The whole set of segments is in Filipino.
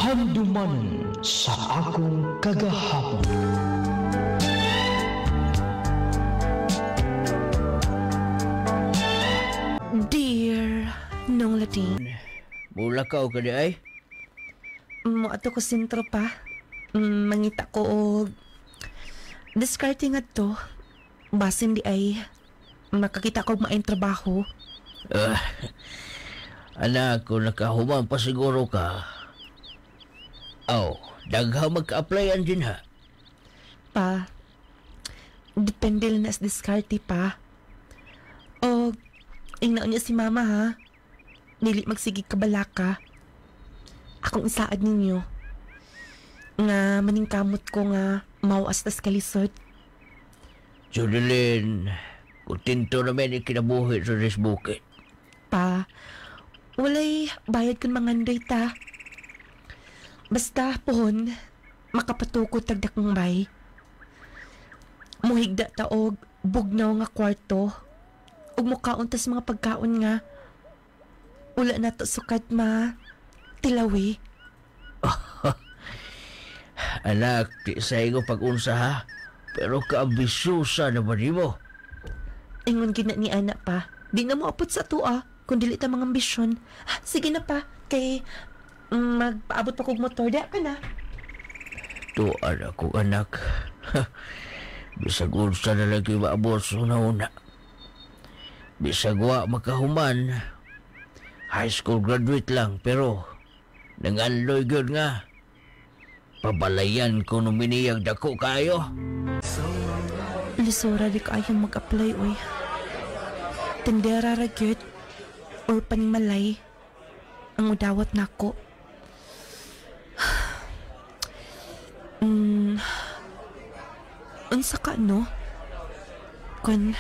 Handumanan sa akong kagahapon. Dear Nong Latin, Mulakaw ka di ay? mo ato ko sentro pa. Mangita ko og discarding adto. Basin di ay makakita ko og maayong trabaho. Anak, kung nakahuman pa siguro ka. Dagha magka-applyan din ha. Pa, depende lang na sa diskarte pa. O, ingnaon niya si mama ha. Dili magsigig kabalaka. Akong isaad ninyo. Nga maningkamot ko nga mawas tas kalisod. Jodilyn, kutinto naman yung kinabuhi sa Risbukit. Pa, walay bayad kun mangandoy ta. Basta pohon, makapatukod tagdak ng bay. Muhigda ta og bugnaw nga kwarto. Ug mukaon tas mga pagkaon nga. Ula na to sukat tilawi. Anak, di sa ingo pag-unsa ha. Pero kaambisyosa na ba di mo? Ingon gina ni anak pa. Di na mo apot sa tuwa kung dili ta mga ambisyon. Sige na pa, kay magpaabot pa kog motor. Diya ka na. Tuan ako anak. Bisag unsa na lagi maabot sa una-una. Bisag wa makahuman. High school graduate lang pero nanganloy gyud nga. Pabalayan ko nung miniyag dako kayo. Lisura di kayong mag-apply oy. Tendera ra gyud or panimalay ang udawat nako. Unsa ka no? Kun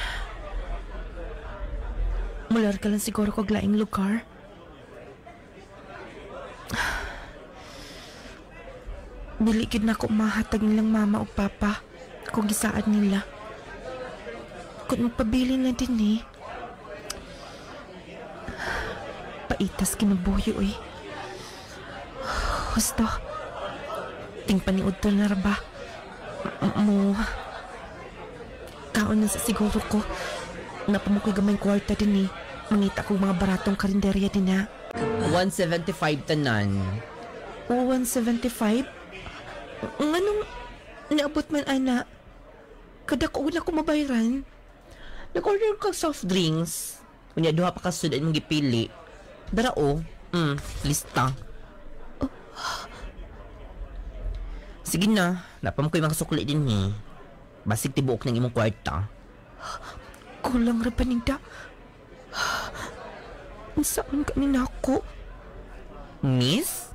mular ka lang siguro kog laing lugar. Dili gid nako mahatag nilang mama o papa kung gisaad nila. Kung magpabili na din paitas kinabuhi oy. Gusto. Ting paniud to na ra ba? Mo. Kaon na sa siguro ko. Napamukoy gamay kwarta din Mangita ko mga baratong karinderya din na. 175 tanan. 175? Nganong naabot man ana? Kada ko na ko mabayaran. Nag-order ka soft drinks. Kunya duha pa ka sudan mong gipili. Darao. Lista. Sige na, napam ko yung mga sukli din Basig tibuok ng imong kwarta. Kulang ra paninda. Saan ka ni nako? Miss?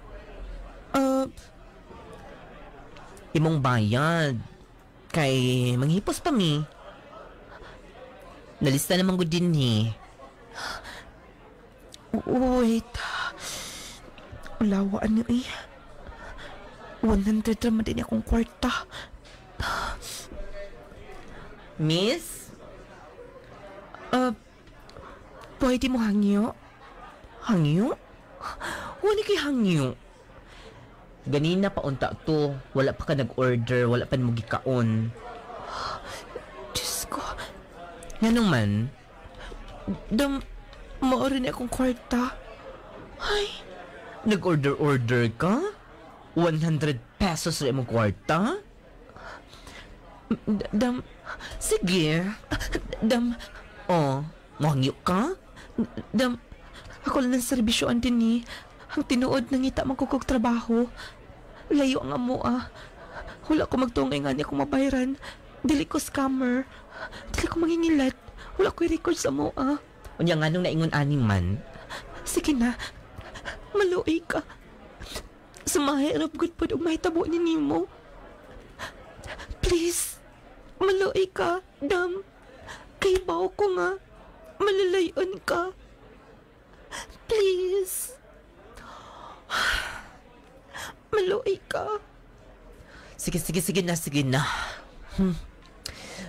Imong bayad. Kay manghipos pa mi. Nalista naman ko din Wait. Ulawaan niyo 100 naman din akong kwarta. Miss? Pwede mo hangyo? Hangyo? Wala kay hangyo. Ganina pa unta to. Wala pa ka nag-order. Wala pa mo gikaon. Diyos ko. Nganong man? Maorin akong kwarta. Ay. Nag-order ka? 100 pesos rin mong kwarta? Sige. Mahangyo ka? Ako lang ng serbisyoan din Ang tinuod nang ngita magkukog trabaho. Layo nga mo Wala ko magtungay nga niya kung mabayaran. Dili ko scammer. Dili ko mangingilat. Wala ko i-record sa mo Unya nga nung naingon aning man. Sige na. Maluoy ka. Sumahirap good po og mahitabo ni Nimo. Please. Maluoy ka, Dam. Kay baw ko nga. Malalayon ka. Please. Maluoy ka. Sige na.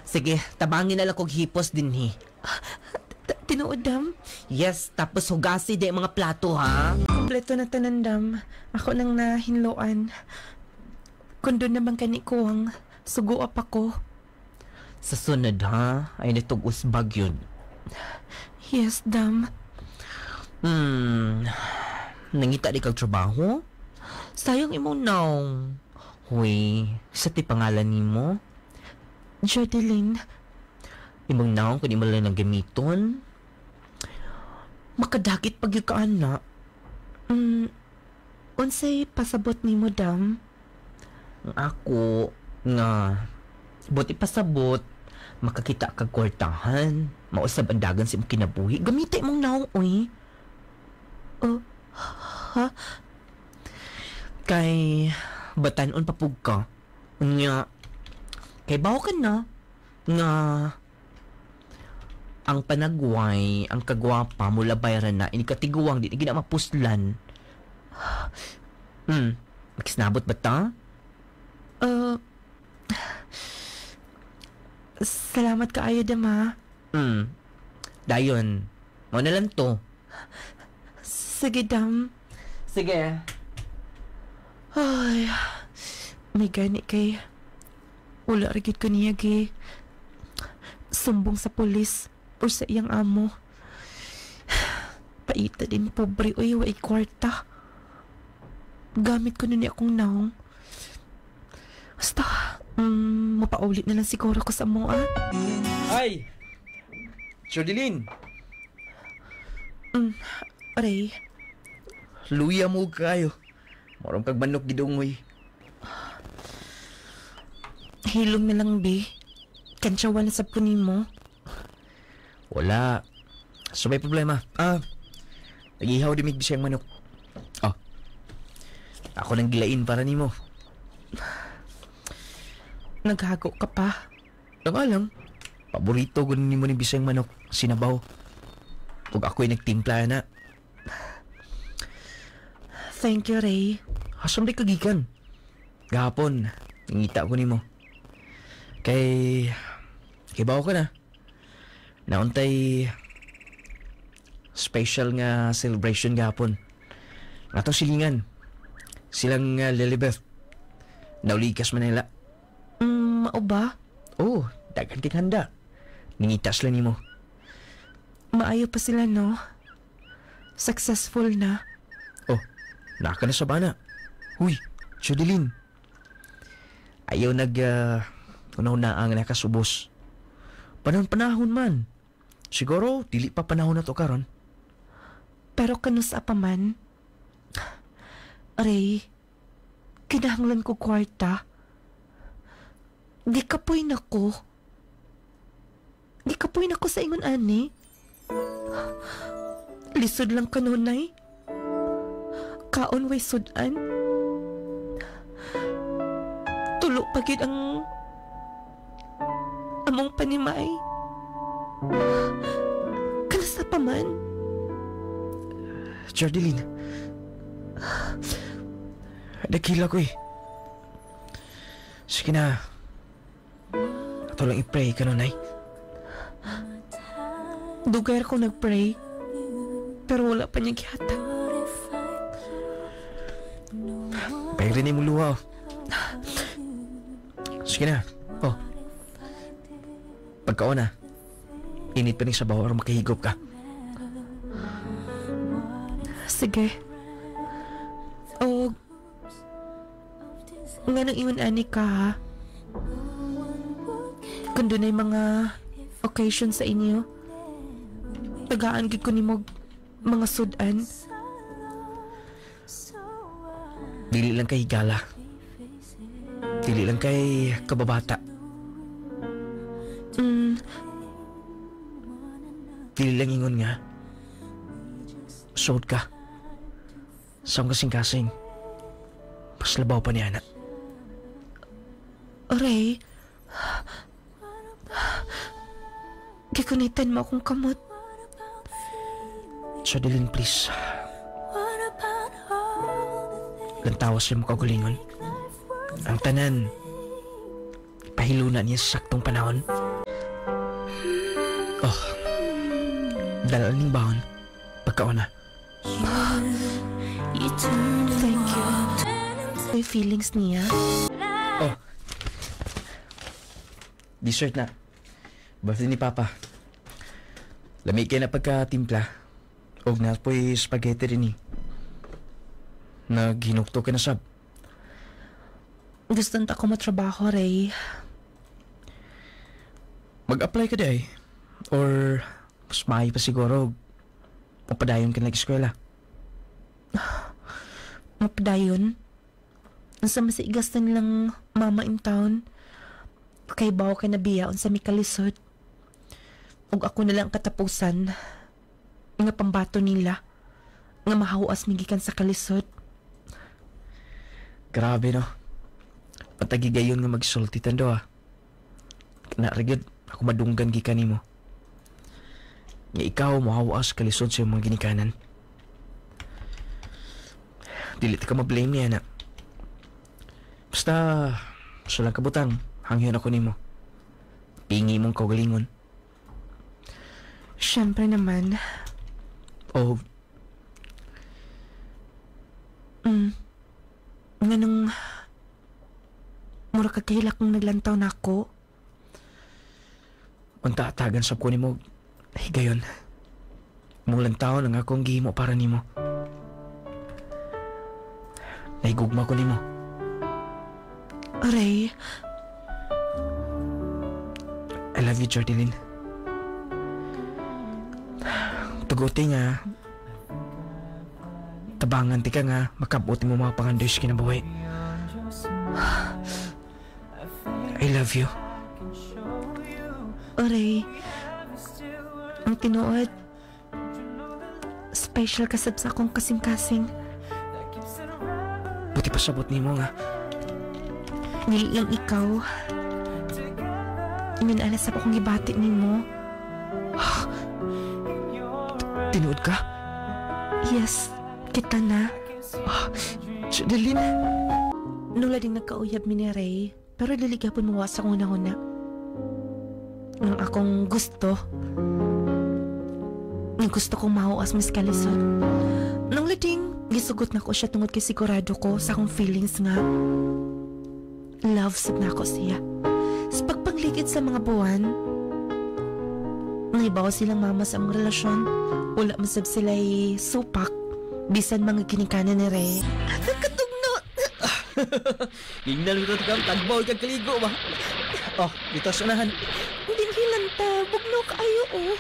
Sige, tabangin na lang kog hipos din Tinuod, Dam? Yes, tapos hugasi di mga plato ha. Kompleto na tanandam. Ako nang nahinloan. Kung doon naman kani ko ang sugo up ako. Sa sunod ha, ay natugos bagyon. Yes, dam. Nangita di kag trabaho? Sayang imong naong. Huy, sa ti pangalan nimo? Jodeline, Imong naong kung imo lang ng gamiton? makadagit pag yung kaana. Unsay pasabot ni mo, dam? Ako, nga, buti pasabot, makakita kag kwartahan, mausab ang dagan sa imong kinabuhi, gamitin mong naong, uy. Ha? Kay, batanon papug ka, nga, kay bawo ka na, nga, ang panagway, ang kagwapa, mula bayaran na, inikatiguang, di na mapuslan. Makisnabot ba ta? Salamat kaayo, dam, ha? Dayon, mo na lang to. Sige, dam. Sige. Ay, may gani kay. Wala rigid ko niya, gay. Sumbong sa pulis or sa iyang amo. Paita din pobre, uy, way kwarta. Gamit ko na niya akong naong. Basta, mapaulit na lang siguro ko sa mo, ah. Ay! Jodeline! Ray, Luya mo kayo. Marong kag manok gidungoy. hilom na lang, be. Kantsawa na sa punin mo. Wala. So may problema. Nagihaw di mig bisayang manok. Ako nang gilain para nimo. Naghago ka pa. Lang. Paborito ko nimo ni bisayang manok, sinabaw. Ug ako'y nagtimpla na. Thank you, Ray. Asam di kagikan. Gahapon, ngita ko nimo. Kay bawo ka na. Nauntay special nga celebration gahapon. Atong silingan. Silang Lilibeth. Naulikas Manila. Mao ba? Oh, dagan kay handa. Ningitas lang nimo. Maayo pa sila, no? Successful na. Oh, naka na sa bana. Huy, Jodeline. Ayaw unaw na ang nakasubos. Panahon man. Siguro, dili pa panahon na to karon. Pero kanus pa man. Ray, kinahanglan ko kwarta. Gikapoy na ko. Gikapoy na ko sa ingon, ani. Lisod lang kanunay. Kaon way sudan. Tulo pagid ang among panimay. Kanasa pa man. Jodeline. Nagkila ko eh. Sige na. Ato lang i-pray ka nun, ay. Dugay ako nag-pray. Pero wala pa niya gihatag. Pagrinig mo luha. Sige na. Oh. Pagkaon na. Init pa rin sa bawar makahigop ka. Sige. O, nga nang ingon ani ka, ha? Kung doon ay mga occasion sa inyo, tagaan gid ko ni mo mga sudan. Dili lang kay higala. Dili lang kay kababata. Dili lang ingon nga. Sod ka. Saan kasing-kasing. Pas labaw pa niya na. Ray, gikunitan mo akong kamot. Jodeline, please. Lantawas siya mo kagulingon. Ang tanan, pahiluna niya sa saktong panahon. Oh, dalal ning baon. Pagkaon na. ko'y feelings niya. Oh. Dessert na. Birthday ni Papa. Lamig kayo na pagka-timpla. Og na po'y spaghetti rin eh. Naghinukto ka na sab. Gusto nta ko matrabaho, Ray. Mag-apply ka day. Or mas maayo pa siguro. Mapadayon ka na eskwela. Mapadayon? Nasa masigas na nilang mama in town. Kay bawa ka na biyaon sa mikalisod. Ug ako na lang katapusan. Nga pambato nila. Nga mahawas migikan sa kalisod. Grabe no. Patagigayon nga magsultitan do ah. Narigid, ako madunggan gikan nimo. Nga ikaw mahawas kalisod sa mga ginikanan. Dili ka ma-blame niya na. Basta, sulang kabutang, hangyon ako nimo. Pingi mong kaugalingon. Siyempre naman. Oh, Nga nung mura kagahila kong naglantaw na ako. unta atagan sab ko nimo. Higayon. Mong lantaw nga akong gihimo para nimo. Naigugma ko nimo. Ray, I love you, Jordeline. Tuguti nga. Tabangan ti ka nga makabuti mo mga pangandoy sa kinabuhi. I love you. Ray, ang tinuod, special kasab sa akong kasing-kasing. Buti pa sabot nimo nga. Nili lang ikaw. Iminaalas sa akong gibati nimo. Tinuod ka? Yes, kita na. Jordeline. Nula ding nagkauyab mi ni Ray, pero dili gyapon mo sa una-una. Ang akong gusto. Ang gusto kong mahuas mis kalisod. Nung lading, gisugot na ko siya tungod kay sigurado ko sa akong feelings nga. Love sab na ako siya. Sa pagpangligid sa mga buwan, naibaw silang mama sa among relasyon. Wala masab sila'y supak. Bisan mga kinikanan ni Ray. Katugno! Ginal ito kang tagbaw kang kaligo ba? Oh, dito sa unahan. Hindi lang ta. Bugno kaayo oh.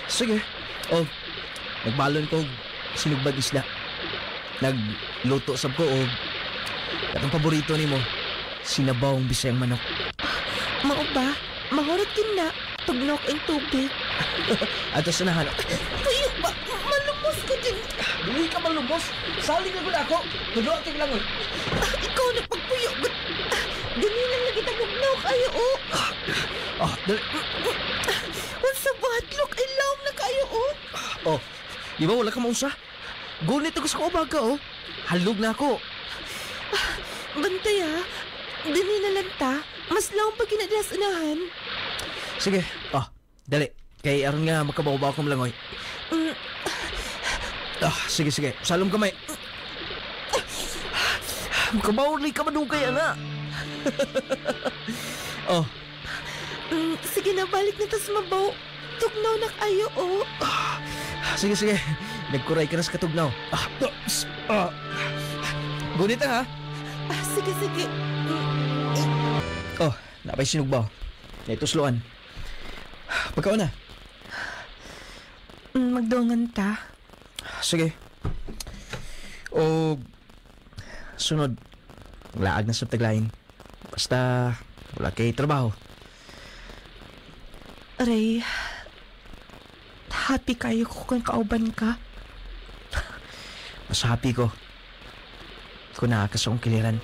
Sige. Oh, nagbalon ko sinugbag isda. Nagluto sab ko og katong paborito nimo, sinabawang bisayang manok. Mao ba? Mahurot kin na. Tugnok ang tubig. Ato sa unahan. Tuyo ba? Malumos ka din. Dili ka malubos. Saling na gud ako. Tulo ating langoy. Ikaw na pagpuyo. Ganilan lagi tagugnok ayo oh. Oh, dali. Unsa badlok ay lawom na kayo oh. Oh, di ba wala ka mausa? Gunit ako sa kaubaga oh. Halog na ako. Bantay ha. Dini na lang ta. Mas lawom pa kinadlas unahan. Sige. Oh, dali. Kay aron nga makabaw-baw ko malangoy. Sige, sige. Salom kamay. Makabaw-li ka manugay, ana. Oh. Sige na, balik na tas mabaw. Tugnaw na kayo oh. Sige, sige. Nagkuray ka na sa katugnaw. Gunit ha. Sige, sige. Oh, napay sinugbaw. Naitusluan. Pagkaon na. Magdungan ta. Sige. O sunod. Laag na sa taglayin. Basta wala kay trabaho. Ray, happy kayo kung kauban ka. Mas happy ko. Kung nakakas akong kiliran.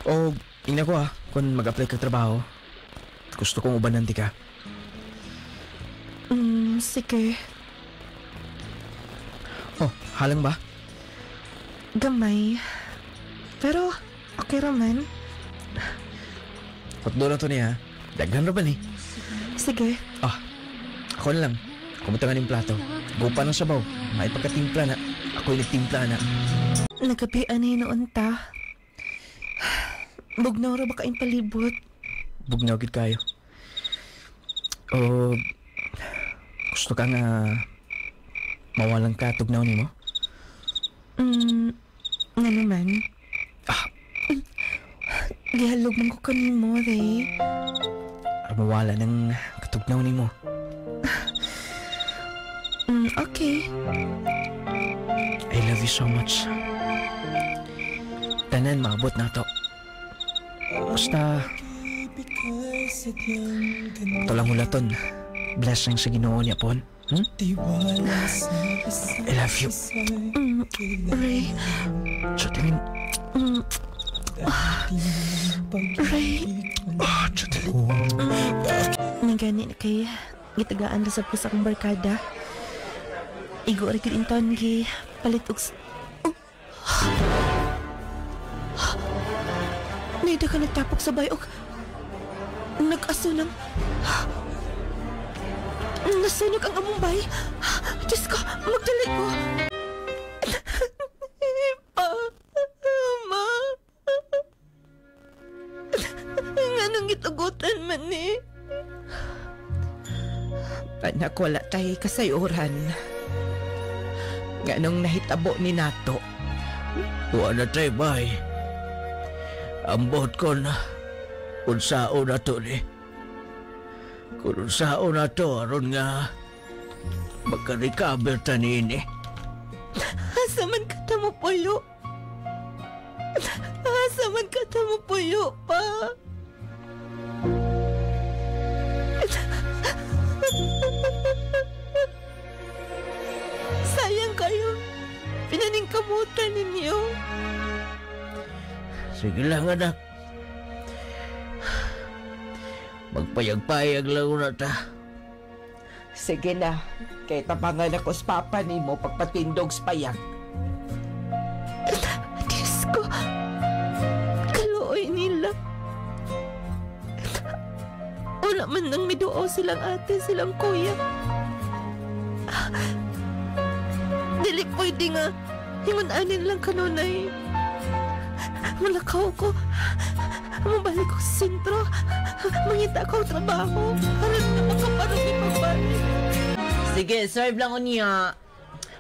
Oh, ingna ko ha. Kung mag-apply ka trabaho, gusto kong ubanan ti ka. Sige. Oh, halang ba? Gamay. Pero, okay raman. Hotdo na to niya ha. Daghan na ba ni? Sige. Ako na lang. Kumutangan yung plato. Gupa ng sabaw. May pagkatimpla na. Ako'y nagtimpla na. Nagabian ni noon ta. Bugnaw ra ba kaing palibot? Bugnaw gid kayo. O gusto ka nga mawalang ka tugnaw nimo? Nga naman. Gihalog man ko kanimo, Ray. Mawala ng katugnaw nimo. Okay. I love you so much. Tanan, maabot na to. Basta, ito lang hulaton. Blessing sa Ginoo niya pon. I love you. Ray. Jocelyn. Ray. Jocelyn. Nagani na kay gitagaan na sa pusa kong barkada. Igo rin ko inton gi palit og Nida ka nagtapok sa bayog. Nag-aso ng nasunog ang among bay. Diyos ko, magdali ko. Ma. Nga nang itugutan man eh. Anak, wala tayo kasayuran. Nga nung nahitabo ni Nato. Wala na tayo, bay. Ambot ko na. Kung sao na to ni. Kung sao na to, aron nga magka-recover ta nini. Asa man ka ta mo puyo? Asa man ka ta mo puyo pa? Sayang kayo. Pinaningkamutan ninyo. Sige lang, anak. Magpayag-payag lang na ta. Sige na. Kay tapangan ako sa papa ni mo pagpatindog sa payag. Diyos ko. Kaluoy nila. Wala man nang miduo silang ate, silang kuya. Dili pwede nga. Hingunanin lang kanunay. Malakaw ko. Mabalik ko sa sentro. Mangita ko trabaho. Harap na makaparami mabalik. Sige, serve lang ko niya.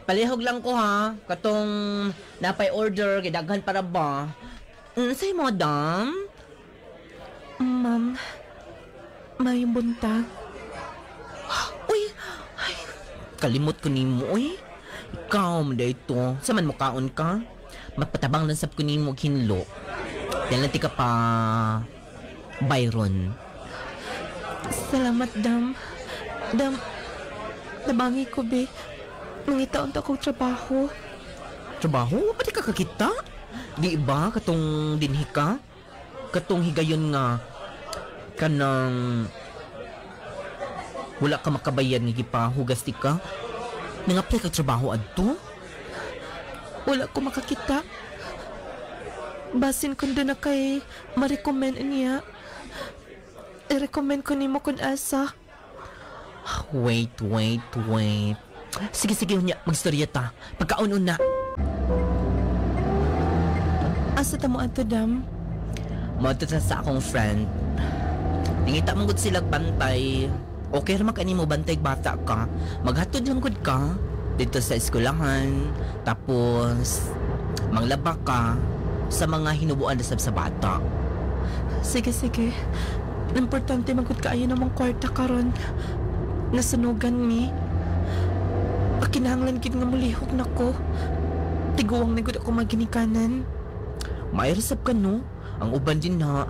Palihog lang ko ha. Katong napay order, kidaghan para ba? Say, madam? Ma'am, may buntag. Uy, ay, kalimot ko ni mo, uy. Ikaw, mada ito. Saman mo kaon ka? Magpatabang lang sab ko ni mo hinlo. Dahil nanti ka pa Byron. Salamat, Dam. Dam, nabangi ko, be. Mangitaon ta kong trabaho. Trabaho? Pati ka kakita? Di ba katong dinhi ka? Katong higayon nga kanang wala ka makabayan nga gipahugas ti ka? Nang-apply ka trabaho adto? Wala ko makakita. Basin kung doon na kay ma-recommend niya. I-recommend ko ni mo kung asa. Wait. Sige, magstorya ta. Pagkaon na. Asa ta mo ato, Dam? Mautot sa akong friend. Tingita mong gud sila bantay. Okay ra man mo bantay bata ka. Maghatod lang gud ka dito sa eskwelahan. Tapos manglaba ka sa mga hinubuan na sa bata. Sige. Importante magud kaayo namang kwarta karon. Nasunugan mi. Pakinahanglan gid nga mulihok nako. Tiguwang na gud ako maginikanan. Mairesap ka no? Ang uban din na.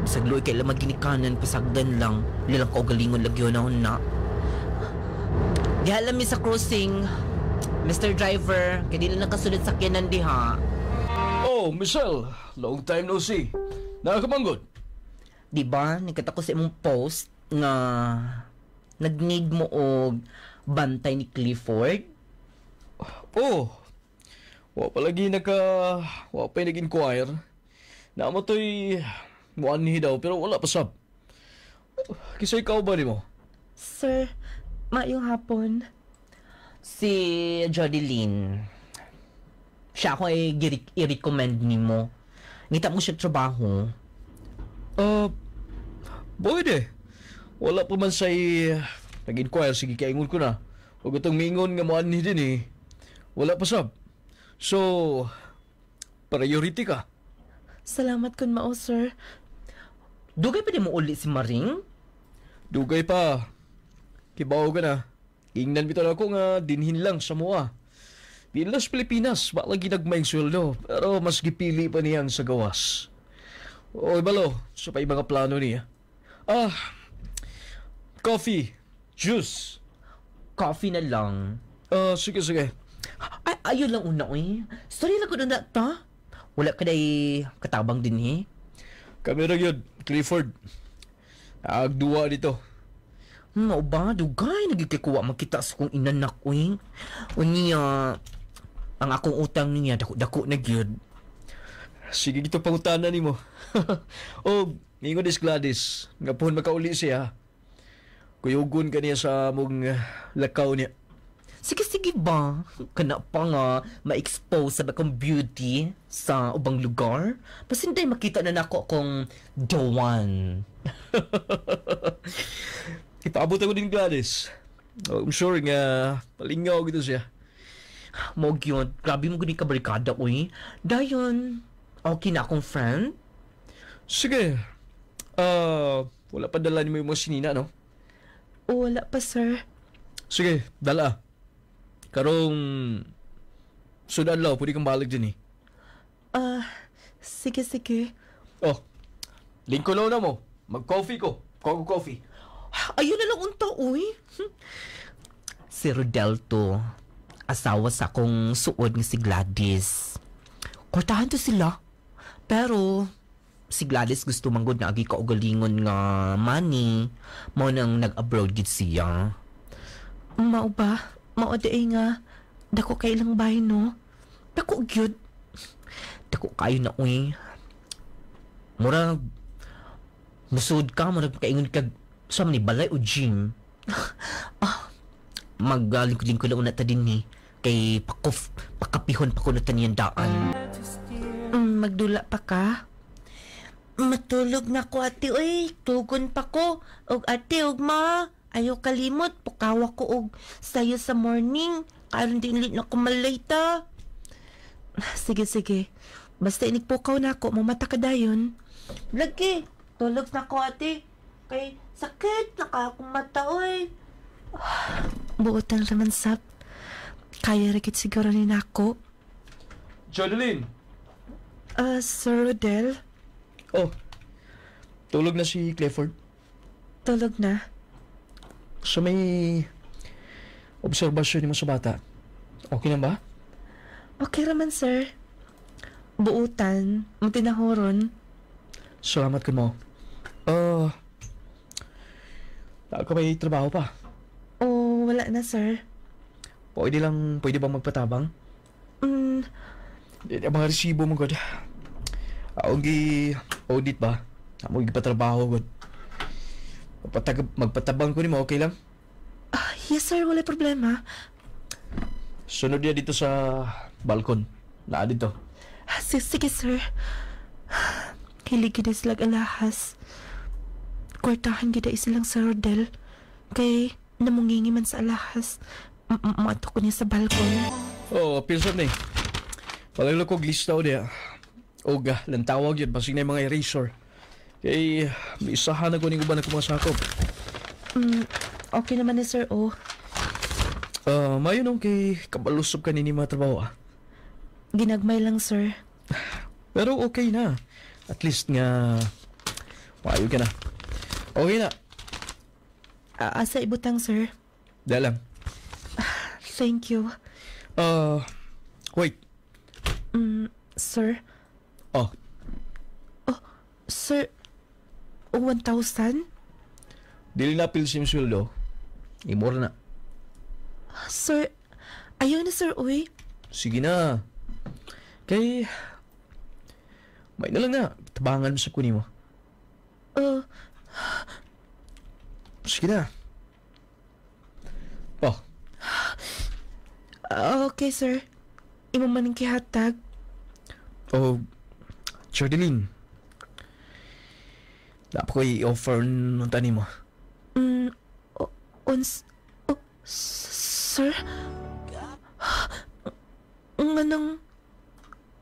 Sagloy kay lamang ginikanan, pasagdan lang. Nilang kaugalingon lagyo na. Di alam mi sa crossing, Mr. Driver, kaya di lang nakasunod sa kinan di ha. Oh, Michelle. Long time no see. Nakamanggod. Di ba, nakita ko sa imong post nga nag-need mo og bantay ni Clifford? Oh, wa pa nag-inquire. Naamo to'y muanhi daw, pero wala pa sab. Kisay ikaw ba ni mo? Sir, maayong hapon. Si Jodeline. Siya ako ay i-recommend ni mo. Ngita mo siya trabaho. Pwede. Wala pa man say nag-inquire, sige kaingon ko na. Huwag itong mingon nga moan ni din eh. Wala pa sab. So, priority ka. Salamat kun mao, sir. Dugay pa di mo uli si Maring? Dugay pa. Kibaw ka na. Ingnan bitaw ako nga dinhin lang sa mua. Pilas Pilipinas, baka ginagmayng sweldo, pero mas gipili pa niyang sa gawas. Oy balo, sa pa mga plano niya. Coffee, juice. Coffee na lang. Sige, sige. Ay, ayun lang una, eh. Sorry lang ko na ta. Wala ka day katabang din, eh. Kami ra yun, Clifford. Agduwa dito. No ba? Dugay, nagkikuha makita sa kong inanak, eh. Unya, ang akong utang niya, dako-dako na gyud. Sige, gito pangutanan ni mo. Ingon is Gladys. Nga pohon makauli siya. Kuyugon ka niya sa mong lakaw niya. Sige ba? Kana pa nga ma-expose sa akong beauty sa ubang lugar. Pasinday makita na nako akong the one. Ipaabot ako din Gladys. I'm sure nga palingaw gito siya. Mo gyud, grabe mo gud ka barikada oy. Dayon, okay na akong friend. Sige. Wala pa dala ni mo yung mga sinina, no? Wala pa, sir. Sige, dala. Karong sudan law, pwede kang balik din eh. Sige. Lingko law na mo. Mag-coffee ko. Coffee. Ayun na lang unta oy. Si Rodelto, asawa sa akong suod nga si Gladys. Kortahan to sila. Pero si Gladys gusto manggod na agi kaugalingon nga money. Mo nang nag-abroad gid siya. Mao ba? Mao day nga. Dako kay ilang bahay, no? Dako gyud. Dako kayo na uy. Murag musud ka, murag kaingon kag sa ni balay o gym. Maglingkod-lingkod na una ta din ni. Kay pakapihon pa ko na taniyang daan. Magdula pa ka? Matulog na ko, ate. Uy, tugon pa ko. Og ate, og ma. Ayaw kalimot. Pukawa ko og sayo sa morning. Karon din lit na kumalay ta. Sige. Basta inikpukaw na ako. Mamata ka dayon. Lagi. Tulog na ko, ate. Kay sakit. Naka akong mata, uy. Buotan naman, sap. Kaya rin siguro ni nako. Jodeline! Sir Rodel, Tulog na si Clifford. tulog na. Sa may obserbasyon ni mo sa bata. Okay na ba? Okay raman, sir. Buutan, magtinahoron. Salamat ka mo. Ka may trabaho pa. O wala na, sir. Pwede bang magpatabang? Ang mga resibo mo, God. Ang audit ba? Ang patrabaho, God. Magpatabang ko ni mo, okay lang? Yes, sir. Wala problema. Sunod niya dito sa balkon. Naa dito. Sige, sir. Hilig gid sila alahas. Kwartahan gid silang Sir Rodel. Kay namungingi man sa alahas. Mato ko niya sa balkon. Pilsam na eh. Palalo ko lista o niya. Lantawag yun. Pasig na yung mga eraser. Kay, may isahan na ko ning uban na kumasakop. Okay naman na, sir. Mayon kay kabalusop ka ni mga trabaho, Ginagmay lang, sir. Pero okay na. At least nga, mayo ka na. Okay na. Asa ibutang, sir. Dahil lang. Thank you. Wait. Sir? Oh, Sir, 1,000? dili na pilsim sweldo. Imura na. Sir, ayaw na, sir, uy. Sige na. Kay, may na lang na. Tabangan mo sa kunin mo. Sige na. Okay, sir. imo man ang kihatag. Oh, Jodeline. Dapat ko i-offer ng tani mo. Sir? Nga nang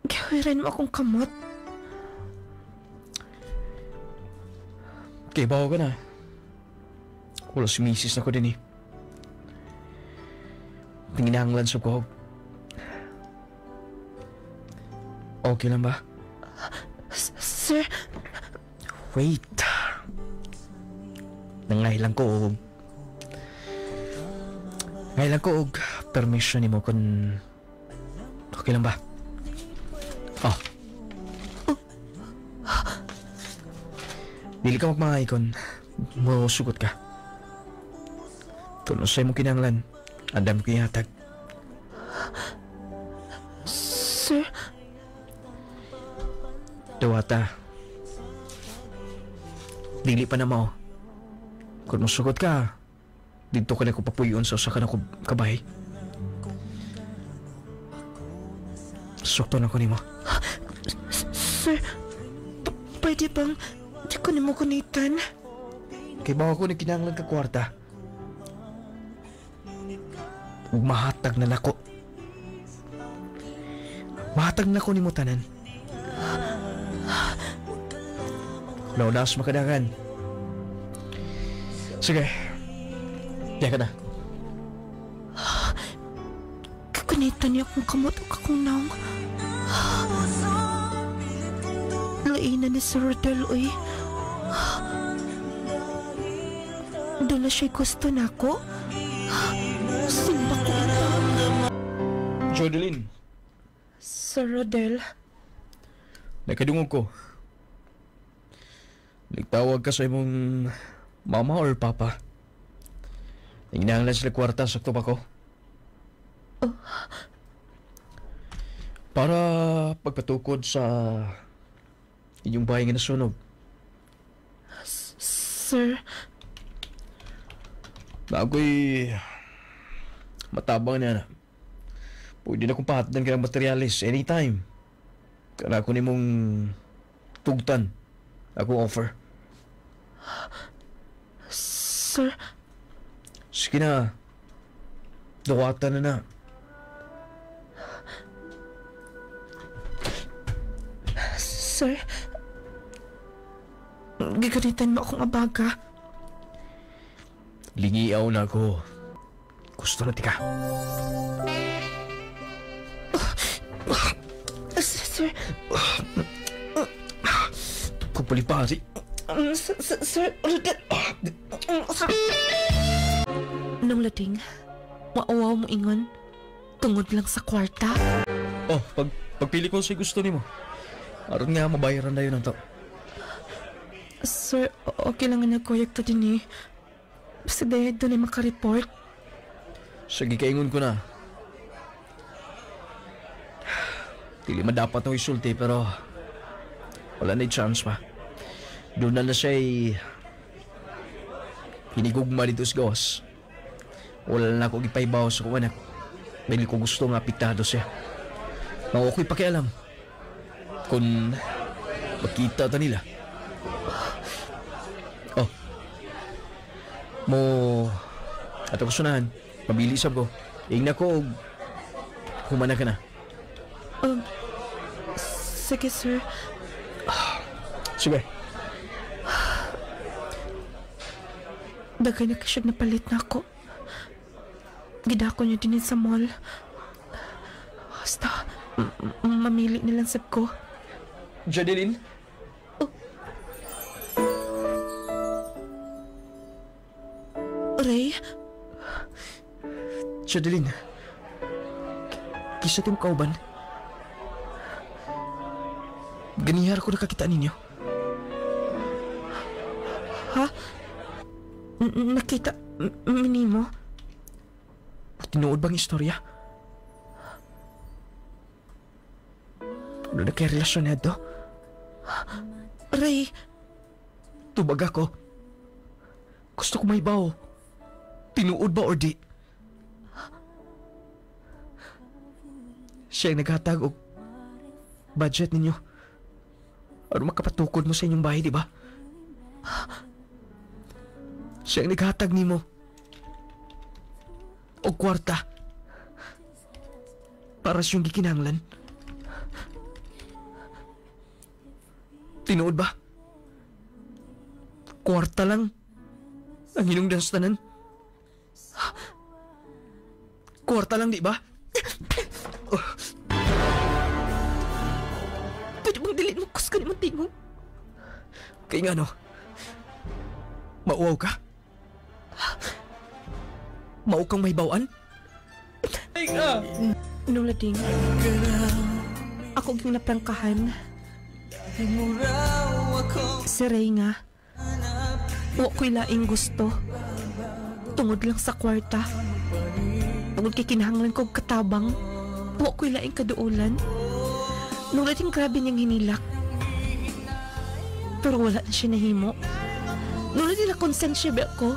gawirin mo akong kamot. Okay, bawa ka na. Wala si misis na ko din eh. Tinginahanglan sa ko. Okay lang ba? Sir? Wait. Nangailan ko og... Ngailan ko og permission ni mo kung... Okay lang ba? Oh. Dili ka magmangay kung mo sugot ka. Kung usay mo kinanglan, andam ko ihatag. Sir? Dawata. Dili pa na mo. Kung musugot ka, dito ka na ko papuyon sa usa ka na ko kabay. Sukto na ko nimo. Sir, pwede bang di ko nimo kunitan? Kay bawa ko ni kinahanglan ka kwarta. Ug mahatag na nako. Mahatag na ko nimo tanan. Laudas makadagan. Sige. Diya ka na. Kakunitan niya akong kamot o kakong naong. Laina ni Sir Rodel, uy. Doon na siya'y gusto na ako. Simba ko ito. Jodeline, Sir Rodel, nakadungog ko. Nagtawag ka sa imong mama or papa. Nanginahanglan sila kwarta, sakto ba ko? Para pagpatukod sa inyong bahay nga nasunog. Sir, Na ako'y matabang na na. Pwede na kong pahatdan ka ng materialis anytime. Kaya ako ni mong tugtan. Ako offer. Sir, Sige na. Dawatan na na. Sir, gagalitan mo akong abaga. Lingiaw na ako. Gusto na tika. Sir, Kupalipasi. Sir, nung lading, maawaw mo ingon, tungod lang sa kwarta. Oh, pagpili ko sa gusto nimo. Aron nga mabayaran na yun ang to. Sir, okay lang nga nagkoyak to din eh. Basta dahil doon ay makareport. Sige, kaingon ko na. Dili man dapat ng isulti pero wala na chance pa. Doon na siya'y hinigugma dito sa gawas. Wala na ako ipaibaw sa kong anak. Dahil ko gusto nga apektado siya. Nang ako'y pakialam kung makita ta nila. Oh. Mo ato kasunahan. Mabilisab ko. Ingna ko humana ka na. Sige, sir. Sige. Dagay na kasyag napalit na ako. Gidako niyo din sa mall. Basta, mamili nilang sab ko. Jadeline? Ray, Jadeline? Kisa tim kauban? Ganihar ko nakakita ninyo. ha? Nakita minimo? Tinuod bang istorya? Ano na kaya relasyon na ito? Ray, Tubag ako. Gusto ko maibaw. Tinuod ba or di? Siya ang naghatag og budget ninyo. Ano makapatukod mo sa inyong bahay, di ba? Siya ang naghatag nimo og kwarta para siyang gikinahanglan. Tinuod ba? Kwarta lang ang hinungdan sa tanan. Kwarta lang, di ba? Pwede bang dili mo kus ka ni Mantingog? Kaya nga no, mauwaw ka? Mau kang may bawaan? Ay ka! Nung lading, ako ging naprangkahan. Si Ray nga, wa ko'y laing gusto. Tungod lang sa kwarta. Tungod kay kinahanglan kong katabang, wa ko'y laing kaduulan. Nung lading grabe niyang hinilak. Pero wala na siya nahimo. Nung lading na konsensya ba ako.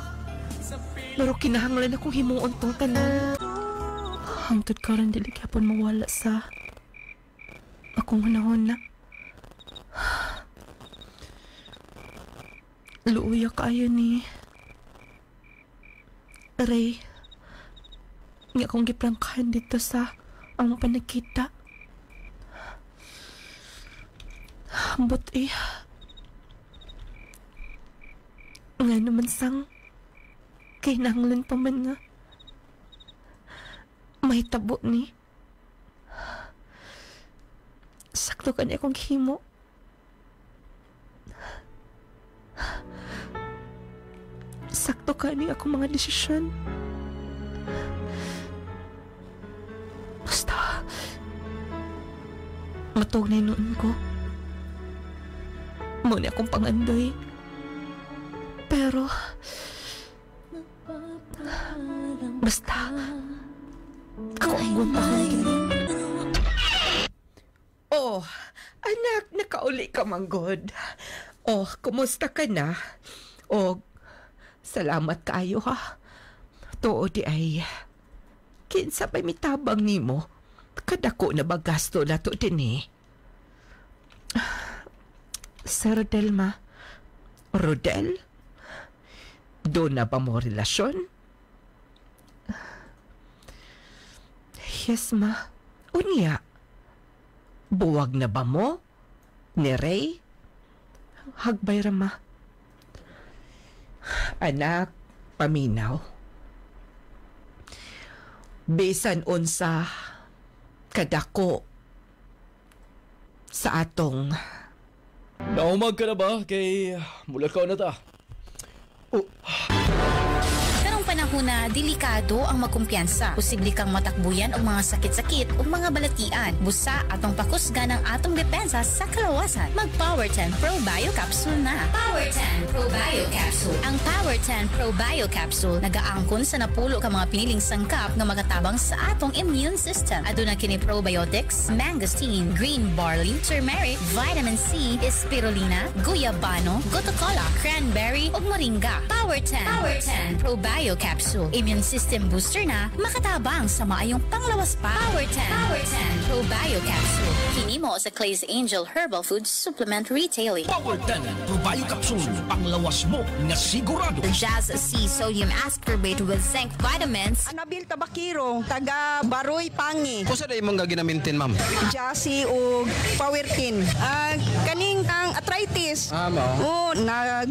Pero kinahanglan akong himuon tong tanan. Hangtod karon dili gyapon mawala sa akong hunahon na. Luuya kaayo ni Ray. Nga akong giprangkahan dito sa among panagkita. Ambot nga naman sang kinahanglan pa man nga may tabo ni. Sakto ka niya akong himo. Sakto ka niya akong mga desisyon. Basta matog na noon ko. Muna akong pangandoy. Pero basta ako ang guntahon. Oh, anak, nakauli ka manggod. Oh, kumusta ka na? Oh, salamat kaayo ha. Tuo di ay kinsa pa'y mitabang nimo. Kadako na ba gasto na to din eh. Sa Rodel, ma. Rodel? Doon na ba mo relasyon? Yes, ma. Unya. Buwag na ba mo? Ni Ray? Hagbay ra, ma. Anak, paminaw. Bisan unsa kadako sa atong Naumag ka na ba? Kay mula ka na ta. Karong panahon na delikado ang magkumpiyansa. Posible kang matakbuyan og mga sakit-sakit o mga balatian. Busa atong pakusgan ang atong depensa sa kalawasan. Mag Power 10 Pro Bio Capsule na. Power 10 Pro Bio Capsule. Ang Power 10 Pro Bio Capsule nagaangkon sa napulo ka mga piniling sangkap nga magatabang sa atong immune system. Aduna kini probiotics, mangosteen, green barley, turmeric, vitamin C, spirulina, guyabano, gotocola, cranberry ug moringa. Power 10. Power 10 Pro Bio Capsule. Immune system booster na makatabang sa maayong panglawas pa. Power 10. Power 10 Pro Bio Capsule. Hinimo sa Clay's Angel Herbal Food Supplement Retailing. Power 10 Probayo Capsule, panglawas mo na sigurado. The Jazz C Sodium Ascorbate with zinc vitamins. Anabil Tabakiro, taga Baroy Pangi. Kusa na imong gaginamintin, ma'am? Jassy o Powertin. Kaning ang arthritis. Mao.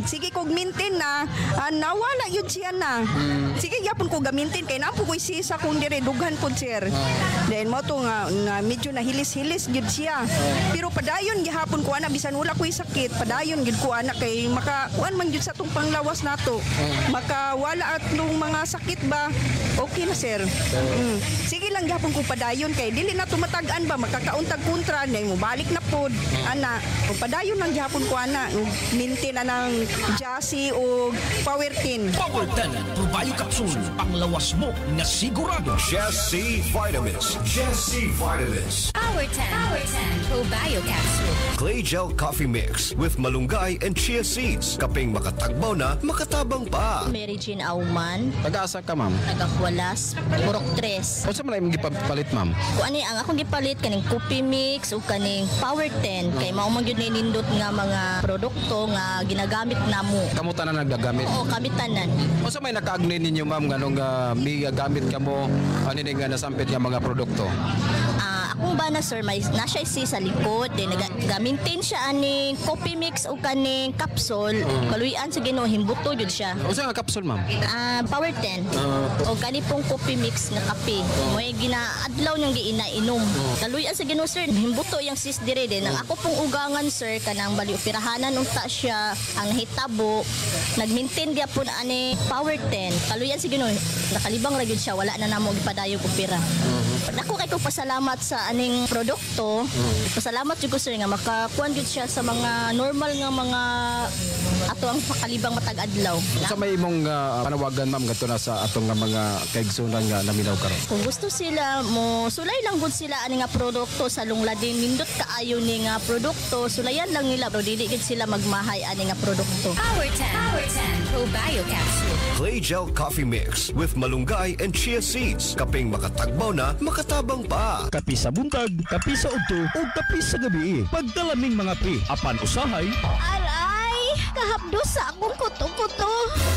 Sige kog mintin na. Nawala yun siya na. Sige yapon ko gamintin kay napo ko'y sisa kung dire dughan po sir. Then mo to nga medyo nahilis-hilis gid siya. Pero padayon gihapon ko ana bisan wala ko'y sakit. Padayon gid ko ana kay makakuan man gid sa tong panglawas nato. Makawala at nung mga sakit ba. Okay na sir. Sige lang gihapon ko padayon kay dili na tumatagan ba makakauntag kontra na mo balik na pod. Ana, padayon lang gihapon ko ana. Mintin na ng Jassy o Powertin. Power 10 Probayo Capsule. Capsule, panglawas mo nga sigurado. Jesse Vitamins. Jesse Vitamins. Power 10 Probio Capsule. Clay Gel Coffee Mix with malunggay and chia seeds. Kaping makatagbaw na, makatabang pa. Mary Jean Auman, Taga-asa ka, ma'am? Nagakwalas, Purok 3. O sa malay mong gipapalit, ma'am? Kung ano ang akong gipalit, kaning coffee mix o kaning Power 10, kay maumang yun nindot nga mga produkto nga ginagamit namo. Kamuta na nagagamit? Oo, kabitanan. O sa may nakaagnin ninyo, ma'am, ganong may gamit ka mo, ano nga nasampit nga mga produkto? Akong ba na sir, may nasya sa likod, din nagamintin siya aning coffee mix o kaning capsule. Kaluyan sa Ginoo, himbuto yun siya. O sa nga capsule, ma'am? Power 10. O gani pong coffee mix nga kape. Mo'y ginaadlaw niyang giinainom. Kaluyan sa Ginoo sir, himbuto yang sis dire din. Ang ako pong ugangan sir, kanang bali operahanan unta siya, ang hitabo, nagmintin dia po na ani Power 10. Kaluyan sa Ginoo, nakalibang ra gyud siya, wala na namo gipadayog opera. Ako kay ko pasalamat sa aning produkto. Pasalamat jud ko sir nga makakuan gyud siya sa mga normal nga mga ato ang pakalibang matag adlaw. Sa may imong panawagan, ma'am, gato na sa atong nga mga kaigsunan nga naminaw karon. Kung gusto sila mo sulay lang gud sila ani nga produkto sa lungladin, nindot kaayo ni nga produkto, sulayan lang nila pero dili gid sila magmahay ani nga produkto. Power 10 Probio Capsule. Clay Gel Coffee Mix with malunggay and chia seeds. Kaping makatagbaw na, makatabang pa. Kapi sa buntag, kapi sa udto, o kapi sa gabi. Pagdalaming mga pi, apan usahay, Aray! Kahapdos sa akong kuto-kuto.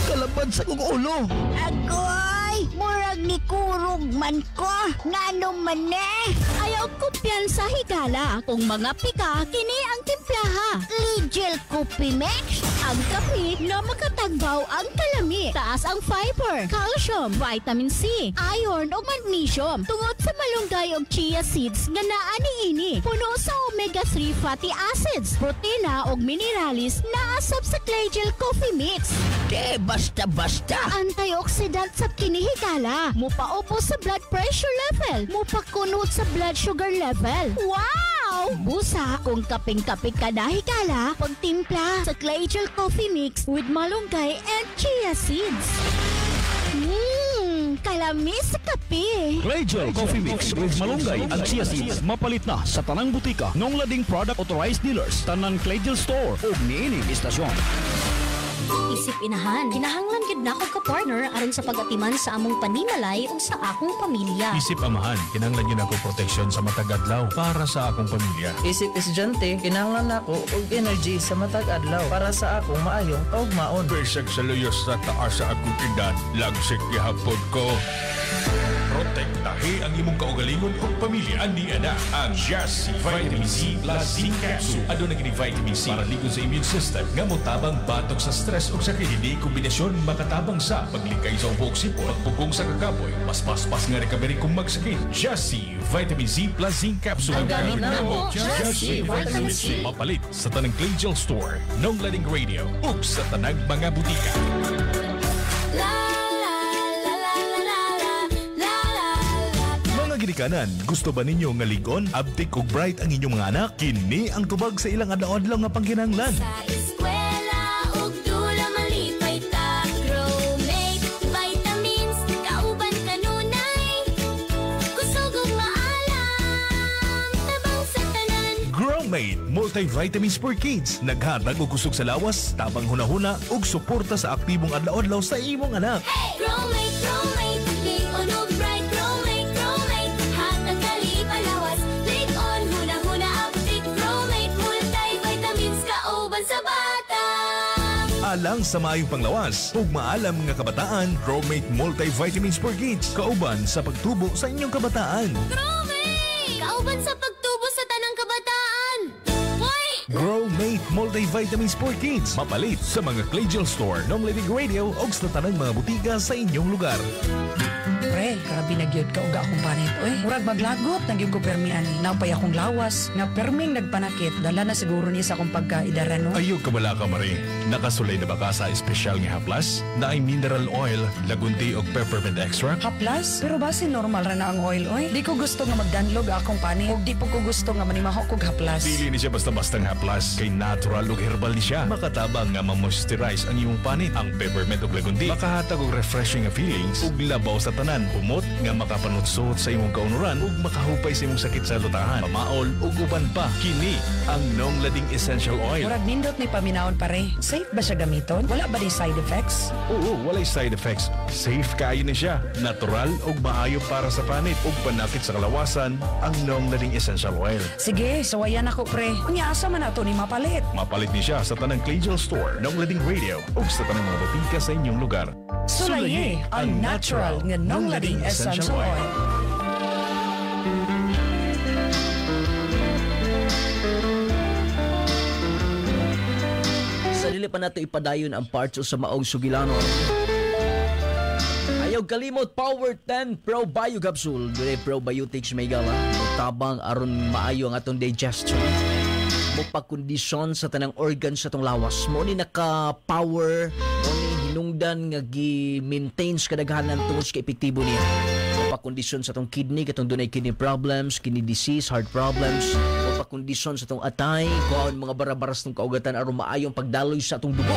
kalabad sa kong ulo. Agoy! Murag ni kurog man ko. Ngano man eh? Ayaw kupyan sa higala. Kung mga pika, kini ang timplaha. Ligel Coffee Mix. Ang kape na makatagbaw ang kalami. Taas ang fiber, calcium, vitamin C, iron o magnesium. Tungod sa malunggay o chia seeds nga naa niini. Puno sa omega-3 fatty acids, protina o mineralis na asap sa Claygel Coffee Mix. Basta-basta. Antioxidant sa kinihigala. Mupaupo sa blood pressure level. Mupakunot sa blood sugar level. Wow! Busa kung kaping-kapit ka na higala, pagtimpla sa Claygel Coffee Mix with malunggay and chia seeds. Kalamis sa kape. Claygel Coffee Mix with malunggay at chia seeds. Mapalit na sa tanang butika. Ngong lading product authorized dealers. Tanang Claygel Store o niining istasyon. Isip inahan, kinahanglan gid nako ka partner aron sa pag-atiman sa among panimalay o sa akong pamilya. Isip amahan, kinahanglan yun ako proteksyon sa matag adlaw para sa akong pamilya. Isip estudyante, kinahanglan nako og energy sa matag adlaw para sa akong maayong kaugmaon. Besag sa luyos sa taas sa akong edad, lagsik gihapon ko. Protektahi ang imong kaugalingon o pamilya ani ana ang Jesse Vitamin C Plus Zinc Capsule. Aduna gini vitamin C para ligon sa immune system nga motabang batok sa stress ug sa hindi kombinasyon makatabang sa paglikay sa ubok sipo, pagpugong sa kakapoy, mas nga recovery kung magsakit. Jesse Vitamin C Plus Zinc Capsule. Ang gamit na mo, Jesse Vitamin C. Mapalit sa tanang Claygel Store, Nong Lading Radio ug sa tanang mga butika. Ginikanan, gusto ba ninyo nga ligon, abtik ug bright ang inyong mga anak? Kini ang tubag sa ilang adlaw-adlaw nga pangkinahanglan. Sa eskwela ug dula malipay ta, Growmate vitamins kauban kanunay. Kusog ug maalam, tabang sa tanan. Growmate multivitamins for kids, naghatag og kusog sa lawas, tabang hunahuna ug suporta sa aktibong adlaw-adlaw sa imong anak. Hey! Growmate, Growmate, ligon ug bright. Alang sa maayong panglawas ug maalam nga kabataan, Growmate multivitamins for kids kauban sa pagtubo sa inyong kabataan. Growmate! Kauban sa pagtubo sa tanang kabataan. Hoy! Growmate multivitamins for kids, mapalit sa mga Claygel Store, Nong Lading Radio ug sa tanang mga butika sa inyong lugar. Pre, grabe na gyud ka uga akong panit. Oy, murag maglagot na gyud ko permi ani. Napay akong lawas nga perming nagpanakit. Dala na siguro niya sa akong pagkaidara no. Ayog ka bala ka, Marie. Nakasulay na ba ka sa espesyal nga haplas? Na ay mineral oil, lagundi o peppermint extract? Haplas? Pero base normal ra na ang oil, oy. Di ko gusto nga magdanlog akong panit. Og di po ko gusto nga manimahok kog haplas. Dili ni siya basta-bastang haplas. Kay natural ug herbal ni siya. Makatabang nga ma-moisturize ang iyong panit. Ang peppermint ug lagundi makahatag og refreshing nga feelings ug labaw sa tanan. Humot nga makapanutsot sa imong kaunuran ug makahupay sa imong sakit sa lutahan, pamaol ug uban pa. Kini ang Nong Lading Essential Oil. Murag nindot ni paminawon pare. Safe ba siya gamiton? Wala ba di side effects? Oo, walay side effects. Safe kaayo na siya. Natural ug maayo para sa panit ug panakit sa kalawasan ang Nong Lading Essential Oil. Sige, sawayan ako pre. Unya asa man ato ni mapalit? Mapalit ni siya sa tanang Clay Store, Nong Lading Radio ug sa tanang mga botika sa inyong lugar. Sulaye ang natural nga Nong Lading Essential Oil. Sa dili pa nato ipadayon ang parts sa maong sugilano. Ayaw kalimot Power 10 Pro Bio Capsule. Dure probiotics may gala. Tabang aron maayo ang atong digestion. Mopakondisyon sa tanang organ sa atong lawas. Mo ni naka-power, mo ni hinungdan nga gi-maintain sa kadaghanan tungod sa epektibo niya. Mopakondisyon sa atong kidney, katong dunay kidney problems, kidney disease, heart problems. Mopakondisyon sa atong atay, kuhaon mga barabaras ng kaugatan aron maayong pagdaloy sa atong dugo.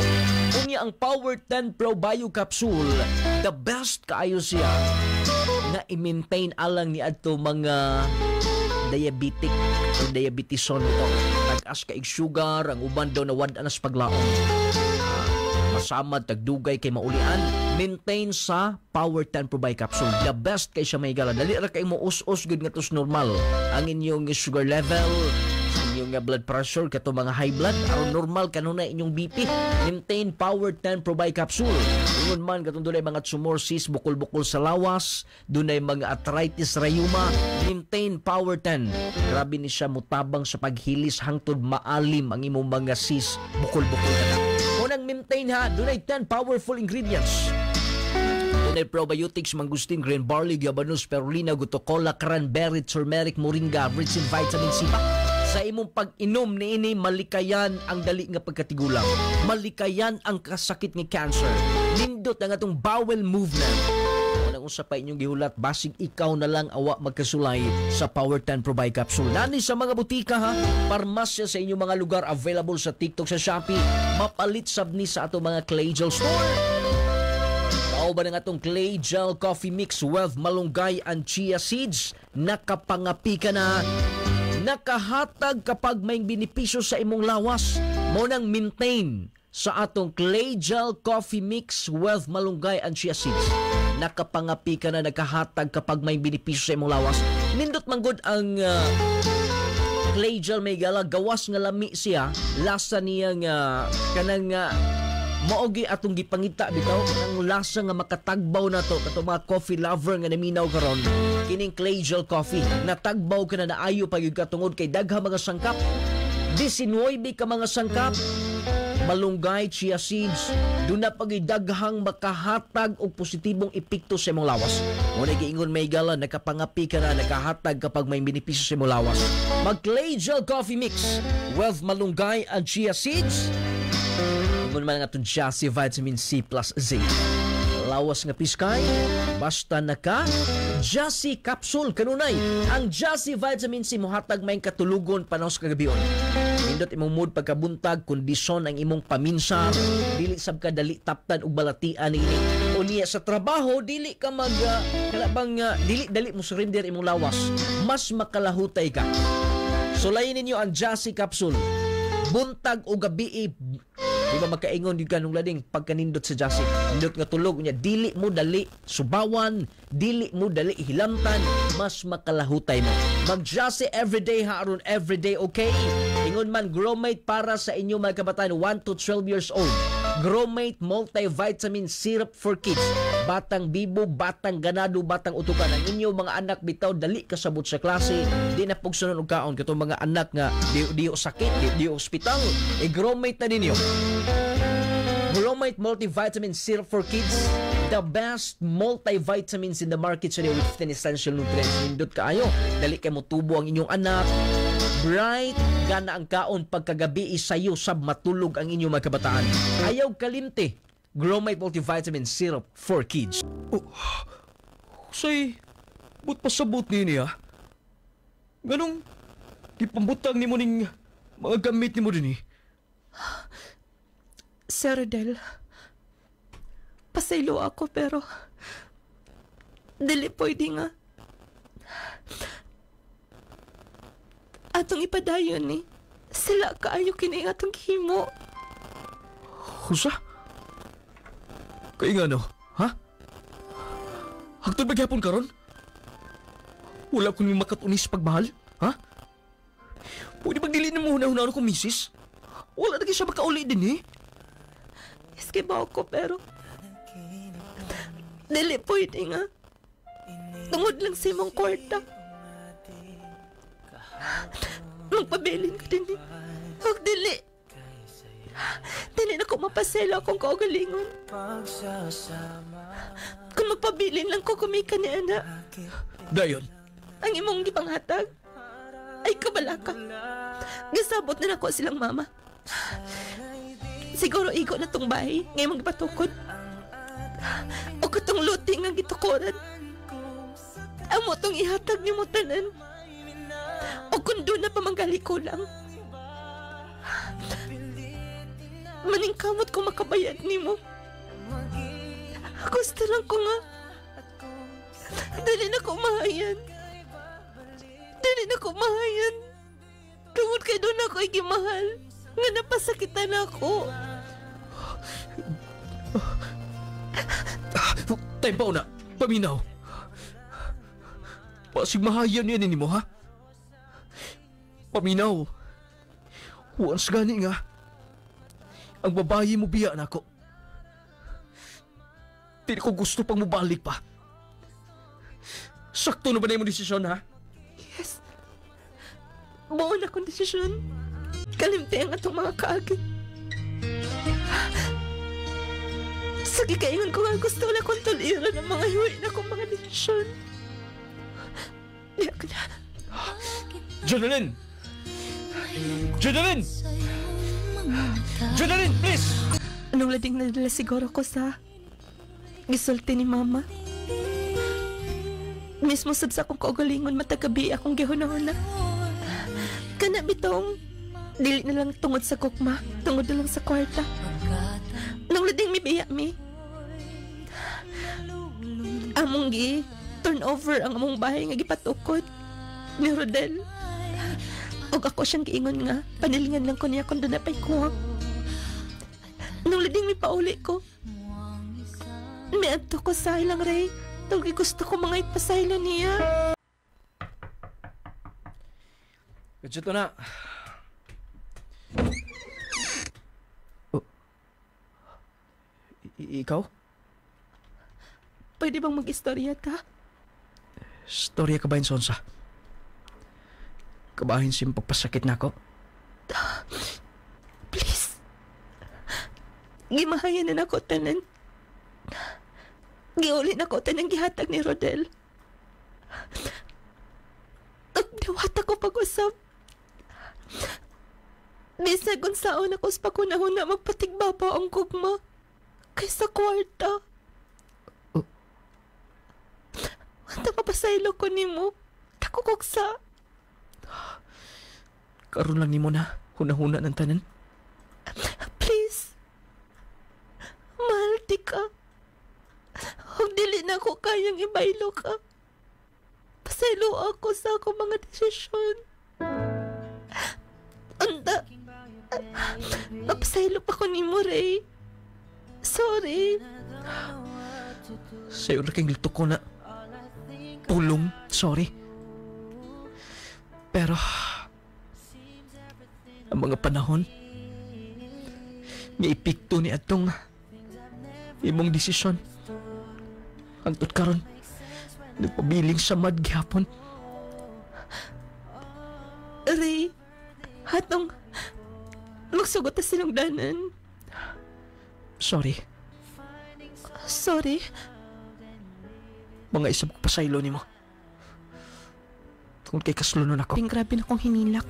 Unya ang Power 10 Pro Bio Capsule, the best kaayo siya na i-maintain alang ni adto mga diabetic o diabetison ito. Nag-as ka sugar, ang uban daw na wad anas paglaom. Masamad, tagdugay kay maulian. Maintain sa Power 10 Pro Bio Capsule. The best kay siya may gala. Dali ra kay mo us-us good nga tos normal. Ang inyong sugar level, inyong blood pressure, kato mga high blood, aron normal kanuna inyong BP. Maintain Power 10 Pro Bio Capsule. Ingon man katong dunay mga tumor cyst, bukol-bukol sa lawas, dunay mga arthritis, rheuma, maintain Power 10. Grabe ni siya mutabang sa paghilis hangtod maalim ang imong mga cyst, bukol-bukol na. Unang maintain ha, dunay 10 powerful ingredients. Dunay probiotics, mangustin, green barley, gabanus, spirulina, gutocola, cranberry, turmeric, moringa, rich in vitamin C pa. Sa imong pag-inom niini, malikayan ang dali nga pagkatigulang. Malikayan ang kasakit ng cancer. Nindot ang atong bowel movement. Unang usap pa inyong gihulat, basig ikaw na lang awa magkasulay sa Power 10 Pro Bio Capsule. Nani sa mga butika ha, parmasya sa inyong mga lugar, available sa TikTok, sa Shopee. Mapalit sabni sa atong mga Clay Store. Kao ba ng atong Clay Gel Coffee Mix with malunggay and chia seeds? Nakapangapi ka na. Nakahatag kapag may benepisyo sa imong lawas. Mo nang maintain sa atong Clay Gel Coffee Mix with malunggay and chia seeds. Nakapangapi ka na, nakahatag kapag may benepisyo sa imong lawas. Nindot manggod ang Clay Gel may gala, gawas nga lami siya, lasa niya nga kanang maogi atong gipangita bitaw ang lasa nga makatagbaw na to kato mga coffee lover nga naminaw karon. Kining Clay Gel Coffee natagbaw ka na naayo pa gyud katungod kay dagha mga sangkap. 19 ka mga sangkap, malunggay, chia seeds, doon na pagidaghang makahatag o positibong epekto sa imong lawas. Muna giingon may gala, nakapangapi ka na, nakahatag kapag may benepisyo sa imong lawas. Mag-Clay Gel Coffee Mix with malunggay and chia seeds. Ingon man nga itong Jassy Vitamin C plus Z. Lawas nga piskay, basta naka Jassy Capsule kanunay. Ang Jassy Vitamin C mohatag may katulugon panahon sa kagabion. Nindot imong mood pagkabuntag, kondisyon ang imong paminsar, dili sab ka dali taptan og balatian ini. O niya sa trabaho dili ka mag dili mo surrender imong lawas. Mas makalahutay ka. Sulayin ninyo ang Jassy Capsule. Buntag o gabi di ba makaingon yung kanong lading pagkanindot sa Jassy. Nindot nga tulog niya, dili mo dali subawan, dili mo dali hilamtan, mas makalahutay mo. Mag-Jassy everyday ha, aron everyday, okay? Ingon man, Gromate para sa inyo mga kabataan 1 to 12 years old. Gromate multivitamin syrup for kids. Batang bibo, batang ganado, batang utukan. Ang inyo mga anak bitaw, dali kasabot sa klase, di na pagsunod og kaon. Katong mga anak nga, di sakit, di ospital, Gromate na ninyo. Gromate multivitamin syrup for kids. The best multivitamins in the market sa with 15 essential nutrients. Nindot kaayo. Dali kay mo tubo ang inyong anak. Bright, gana ang kaon pagkagabi isayo sab matulog ang inyong mga kabataan. Ayaw kalimte. Gromite multivitamin syrup for kids. Say, but pasabot niya. Ganong, ipambutang ni mo ning mga gamit ni mo din eh. Sir Rodel, pasaylo ako pero dili pwede nga. Atong ipadayon ni sila kaayo kini atong himo. Husa? Kaya nga no, ha? Hagtod ba gyapon karon? Wala ko ni makatunis pagmahal, ha? Pwede magdili na muna ko misis? Wala na siya makauli din eh. Iski ba ako pero dili pwede nga. Tungod lang sa imong kwarta. Magpabilin ka din eh. Huwag dili. Dili na ko mapasela akong kaugalingon. Kung magpabilin lang ko kumika ni Ana. Dayon? Ang imong gipanghatag ay kabalaka. Gisabot na nako silang mama. Siguro igo na tong bahay ngayon magpatukod. O katong luting ang gitukuran. Amo tong ihatag ni mo tanan. O kung doon na pamanggali ko lang. Maningkamot ko makabayad ni mo. Gusto lang ko nga. Dali na ko mahayan. Dali na ko mahayan. Tungod kay doon ako igimahal. Nga napasakitan ako. Time pa una. Paminaw. Pasigmahayan yan ni mo, ha? Paminaw. Once gani nga. Ang babayi mo biya na ako. Hindi ko gusto pang mabalik pa. Sakto na ba na yung desisyon, ha? Yes. Buo na akong desisyon. Kalimte ang atong mga kaagad. Sige kaingon ko nga gusto na kong tuliran ang mga hiwi na kong mga desisyon. Iyak na. Jonalyn! Jonalyn! Jonalyn, please! Anong lading nadala siguro ko sa gisulti ni Mama? Mismo sab sa akong kaugalingon matagabi akong gihuna-huna. Kana bitong dili na lang tungod sa kukma, tungod na lang sa kwarta. Anong lading mibiya mi? Among gi turnover ang among bahay nga gipatukod ni Rodel. Og ako siyang giingon nga panilingan lang ko niya kung doon na pa'y kuwang. Nung lading mi pauli ko, may adto ko sa ilang Ray. Tunggi gusto ko mga ipasaylo niya. Gadyo na. Ikaw? Pwede bang mag-istorya ta? Storya ka ba yun, Sonsa? Kabahin siyang pagpasakit na ako? Please. Gimahayan na ako tanan. Giuli na ako tanang gihatag ni Rodel. Nagdawat ako pag-usap. Bisag kung saan ako sa pakunahuna magpatigbabaw ang gugma kaysa kwarta. Wanta mapasaylo ko ni mo. Takukuksa. Karoon lang ni mo na. Huna-huna ng tanan. Please. Mahal di ka. Huwag dili na ko kayang ibaylo ka. Pasaylo ako sa akong mga desisyon. Anda. Napasaylo pa ko ni mo, Ray. Sorry. Sa'yo na kang lito ko na pulong. Sorry. Pero ang mga panahon nga ipikto ni atong imong desisyon hangtod karon nagpabiling sa mad gihapon. Ray, hatong magsugot na silang danan. Sorry. Sorry. Mga isip ko pasaylo ni mo. Tungkol kay kaslunon ako. Ting grabe na akong hinilak.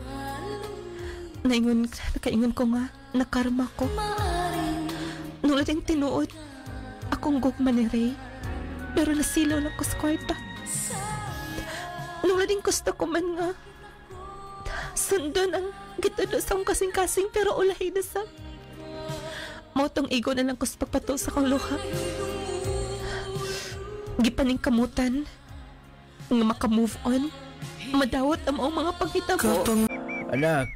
Nakaingon ko nga, nakarma ko. Nung lating tinuod, akong gugma ni Ray. Pero nasilaw lang ko sa kwarta. Nung lating gusto ko man nga, sundon ang gitudo sa akong kasing-kasing pero ulahi na sa. Mautong igo na lang ko sa pagpato sa kong luha. Gipaning kamutan nga maka-move on. Madawat ang mga paghitabo. Anak,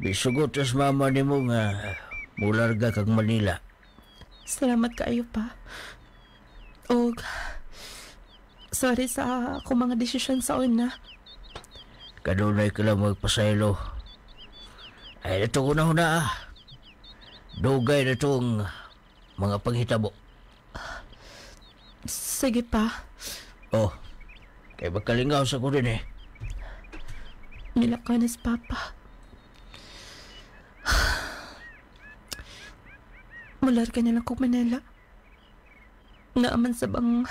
bisugot as mama ni mo nga mularga kag Manila. Salamat kaayo pa. Og sorry sa akong mga desisyon sa una. Kanunay ka lang magpasaylo. Ay, ito ko na dugay na itong mga paghitabo. Sige pa. Oh, kay magkalingaw sa ko rin eh. Nilakanas, Papa. Mular ka na lang kong Manila. Naaman sa bang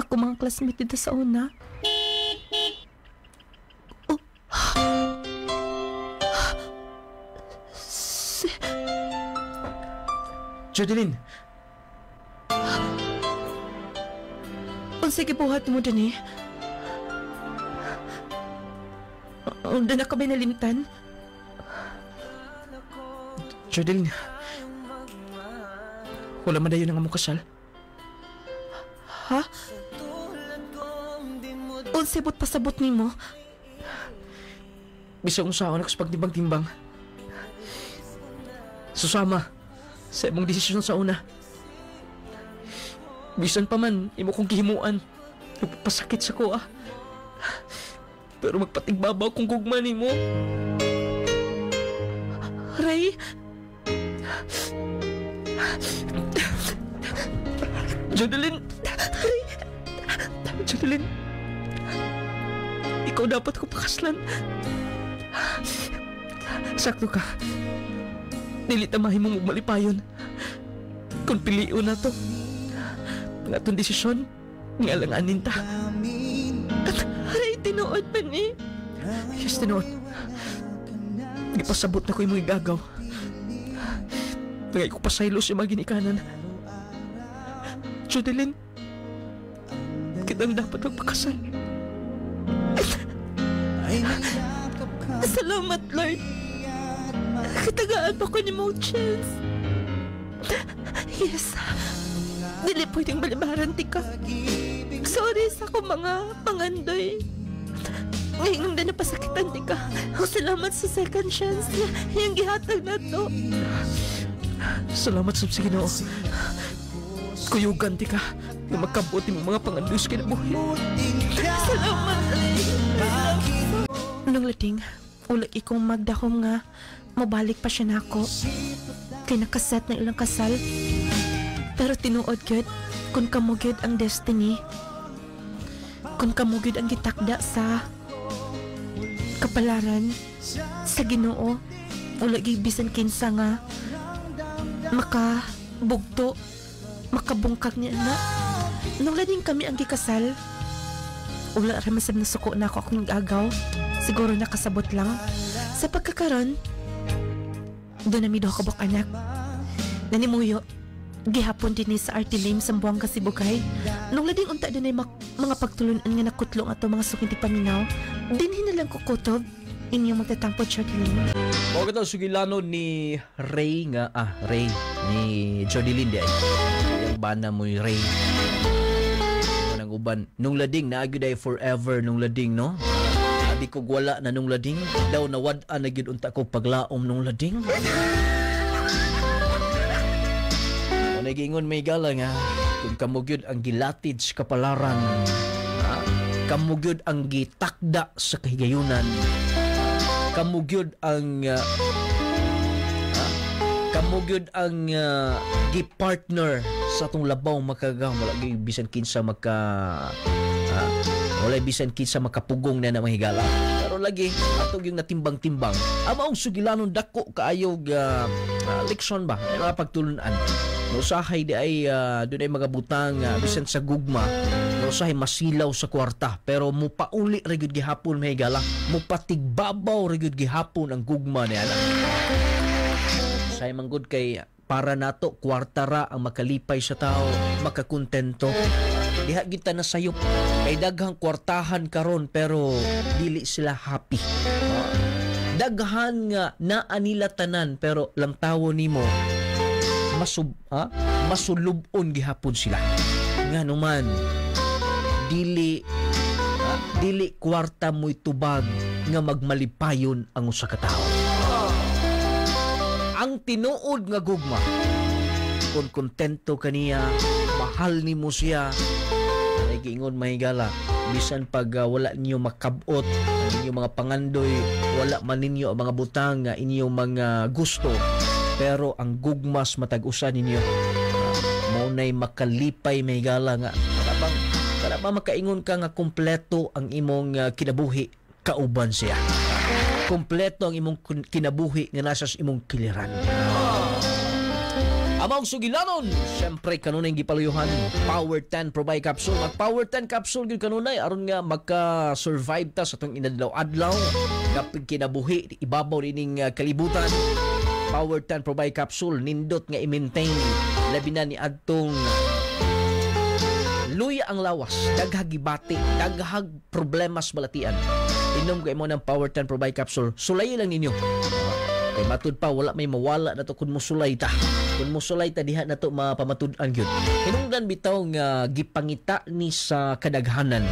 ako mga classmate dito sa una. Oh. Jodeline! Sige, buhat mo dyan eh. Doon na kami nalimtan. Jodeline, wala man dayo nga mo kasal. Ha? Unsibot pasabot ni mo? Bisang usawan ako sa pagtimbang-timbang. Susama sa imong desisyon sa una. Bisan pa man, imo kong gihimuan. Nagpapasakit sa ko, Pero magpatigbabaw kung gugma ni mo. Ray? Jodeline! Jodeline! Ikaw dapat ko pakaslan. Sakto ka. Dili tamahin mong malipayon. Kung piliun na to. Nga itong desisyon, nga lang anin ta. Aray, tinuod pa ni. Yes, tinuod. Ipasabot na ko yung mga gagaw. Tagay ko pasaylo sa mga ginikanan. Jodeline, kitang dapat magpakasal. Salamat, Lord. Kitagaan pa ko ni mo chance. Yes. Dili pwedeng balibaran ti ka. Sorry sa akong mga pangandoy. Ngayon na napasakitan ti ka. Salamat sa second chance niya. Yung gihatag na to. Salamat sa Ginoo. Kuyugan ti ka. Yung magkabuti mo mga pangandos kinabuhi. Salamat. Nung lating, ulag ikong magdahom nga. Mabalik pa siya na ako. Kay nakaset na ilang kasal. Pero tinuod gyud kung kamugyod ang destiny. Kung kamugyod ang gitakda sa kapalaran sa Ginoo. Ulagi bisan kinsa nga makabugto, makabungkag niya na. Nung lading kami ang gikasal, ula ramasab na suko na ako akong agaw. Siguro nakasabot lang. Sa pagkakaroon, doon na mido kabok anak. Nanimuyo, gihapon din sa Artilame sa Buanga Sibugay. Nung lading unta din ay mga pagtulunan nga nakutlong ato mga sukinti paminaw, dinhin na lang kukutob inyong magtatampod siya kilin. Bakit ang sugilano ni Ray nga, Ray, ni Jodeline di ay. Yung bana mo yung Ray. Nang uban, nung lading, naagyo day forever nung lading, no? Abi ko wala na nung lading, daw nawad-an na gyud unta ko paglaom nung lading. Nagingon may gala nga kung kamugyod ang gilatid sa kapalaran, kamugyod ang gitakda sa kahigayunan, kamugyod ang gipartner sa atong labaw makagaw wala bisan kinsa wala bisan kinsa makapugong na mahigala. Pero lagi atong yung natimbang-timbang amaong sugilanon dako kaayog leksyon ba mga pagtulunan. Usahay di ay doon ay mga butang bisan sa gugma. Usahay masilaw sa kwarta pero mupauli ra gyud gihapon mahigala. Mupatigbabaw ra gyud gihapon ang gugma ni ana. Say manggod kay para nato kwarta ra ang makalipay sa tao, makakontento. Diha kita na sayop kay daghang kwartahan karon pero dili sila happy. Daghan nga naa nila tanan pero lang tawo nimo masulubon gihapon sila. Nga naman dili kwarta mo'y tubag nga magmalipayon ang usa ka tawo. Ang tinuod nga gugma kung kontento kaniya, mahal nimo siya, ay giingon mahigala bisan pag wala ninyo makabot ang inyong mga pangandoy, wala man ninyo ang mga butang nga inyong mga gusto, pero ang gugmas matag-usan ninyo maunay makalipay mahigala nga kada ba makaingon ka nga kompleto ang imong kinabuhi kauban siya, kompleto ang imong kinabuhi nga nasa sa imong kiliran. Amang sugilanon, siyempre kanunay gipaluyuhan Power 10 Pro Bike Capsule. Mag Power 10 Capsule gyud kanunay aron nga maka-survive ta sa atong inadlaw-adlaw kapag kinabuhi ibabaw dining kalibutan. Power 10 Pro Bike Capsule nindot nga i-maintain labi na ni adtong luya ang lawas, daghag gibati, daghag problemas balatian. Inom kay mo ng Power 10 Pro Bike Capsule. Sulay lang ninyo. Kay matud pa wala may mawala na to kun musulay ta. Kun musulay ta diha na to mapamatud-an gyud. Hinungdan bitaw nga gipangita ni sa kadaghanan.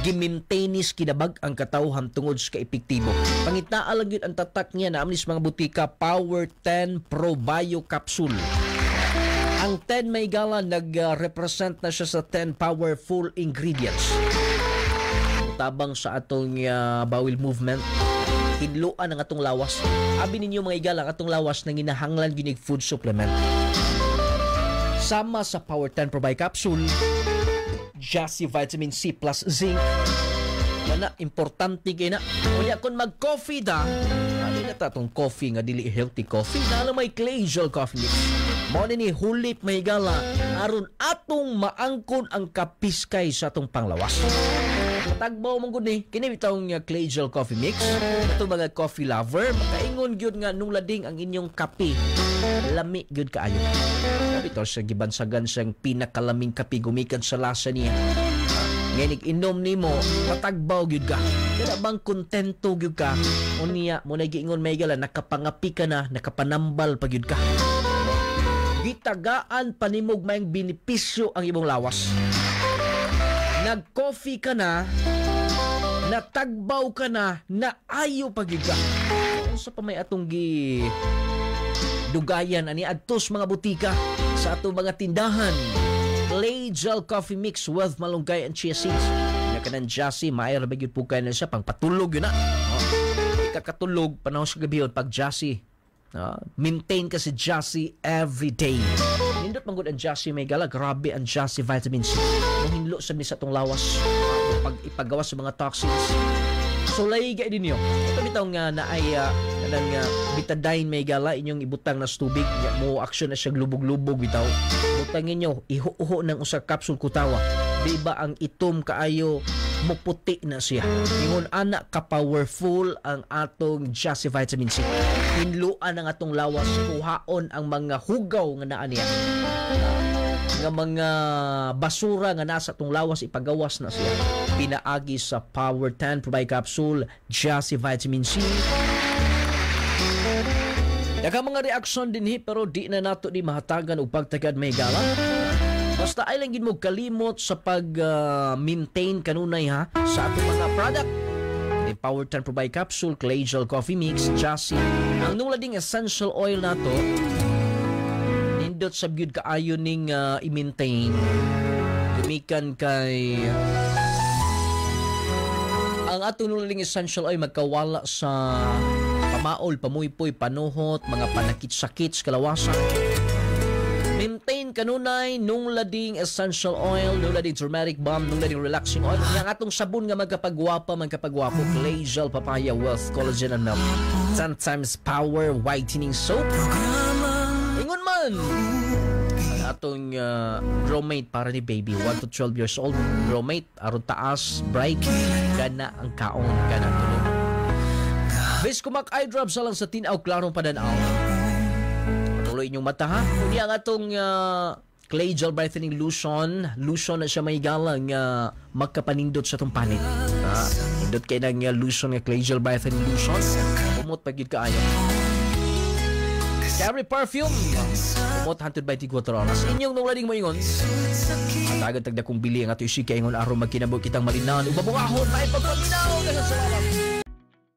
Gimaintainis kinabag ang katawhan tungod sa kaepektibo. Pangitaa lang gyud ang tatak niya na amnis mga butika Power 10 Pro Bio Capsule. Ang 10 may gala nag-represent na siya sa 10 powerful ingredients. Tabang sa atong bowel movement, hidluan ang atong lawas. Abi ninyo mga igala ang atong lawas na ginahanglan ginig food supplement. Sama sa Power 10 Pro Bike Capsule, Jassy Vitamin C plus Zinc. Kana importante kay na. Unya kun mag-coffee da, ano na tatong coffee nga dili healthy coffee, na may Clay-Gel coffee mix. Mo ni hulip mahigala aron atong maangkon ang kapiskay sa atong panglawas. Tagbaw mong gud ni kini bitawng Clay-Gel coffee mix. Ato mga coffee lover, makaingon gyud nga nung lading ang inyong kape lami gyud kaayo. Bitaw sa gibansagan siyang pinakalaming kape gumikan sa lasa niya. Ngayon inom nimo matagbaw gyud ka. Kada bang kontento gyud ka? Unya mo na giingon mahigala nakapangapi ka na, nakapanambal pa gyud ka. Gitagaan panimog mayang benepisyo ang imong lawas. Nag-coffee ka na, natagbaw ka na, naayo pag ka. Kung sa pa may atong dugayan ani adtos mga butika sa atong mga tindahan. Clay-Gel coffee mix with malunggay and chia seeds. Nakanan Jassy, maayar ba yun po kayo na siya, pang patulog yun na. Ikakatulog, panahon sa gabi yun, pag Jassy. Maintain ka si Jassy every day. Nindot manggod ang Jassy may gala, grabe ang Jassy Vitamin C. Nung hinlo sa nisa itong lawas, pag ipagawas sa mga toxins. So, laigay din yun. Ito bitaw nga na ay betadine may gala, inyong ibutang na tubig, mo aksyon na siya lubog-lubog bitaw. Butangin nyo, iho-uho ng usa capsule kutawa. Diba ang itom kaayo, muputi na siya. Ingon anak ka-powerful ang atong Jassy Vitamin C. Hinluan ang atong lawas, kuhaon ang mga hugaw nga naa niya. Nga mga basura nga nasa atong lawas, ipagawas na siya. Pinaagi sa Power 10 Pro Bike Capsule, Jassy Vitamin C. Daga mga reaksyon din pero di na nato di mahatagan o pagtagad may gala. Basta ay lang gid mo kalimot sa pag-maintain kanunay ha sa atong mga product. The Power 10 Pro Bike Capsule, Clay-Gel Coffee Mix, Jassy. Ang nung lading essential oil nato, nindot sa gyud kaayo ning i-maintain. Gumikan kay ang atong nung lading essential oil magkawala sa pamaol, pamuypoy, panuhot, mga panakit-sakit, kalawasan. Maintain kanunay nung lading essential oil, nung lading turmeric balm, nung lading relaxing oil. Ang atong sabon nga magkapagwapo, Clay-Gel Papaya Wealth Collagen and Milk. 10 times power whitening soap. Ingon man! Ang atong bromate para ni baby 1 to 12 years old. Bromate aron taas bright gana ang kaon kana tulo. Bes kumak eye drop sa lang sa tinaw klarong padanaw. Tuloy inyong mata ha. Uni ang atong clay gel brightening lotion na siya may galang magkapanindot sa itong panit. Indot kayo ng lotion nga clay gel brightening lotion. Umot pagid ka ayaw. Carry perfume. Umot 124 oras. Inyong nung lading mo ingon. Ang tagad tagda kong bili ang ato isika ingon araw magkinabot kitang malinaw. Ubabungahon, may pagpaminaw. Salamat.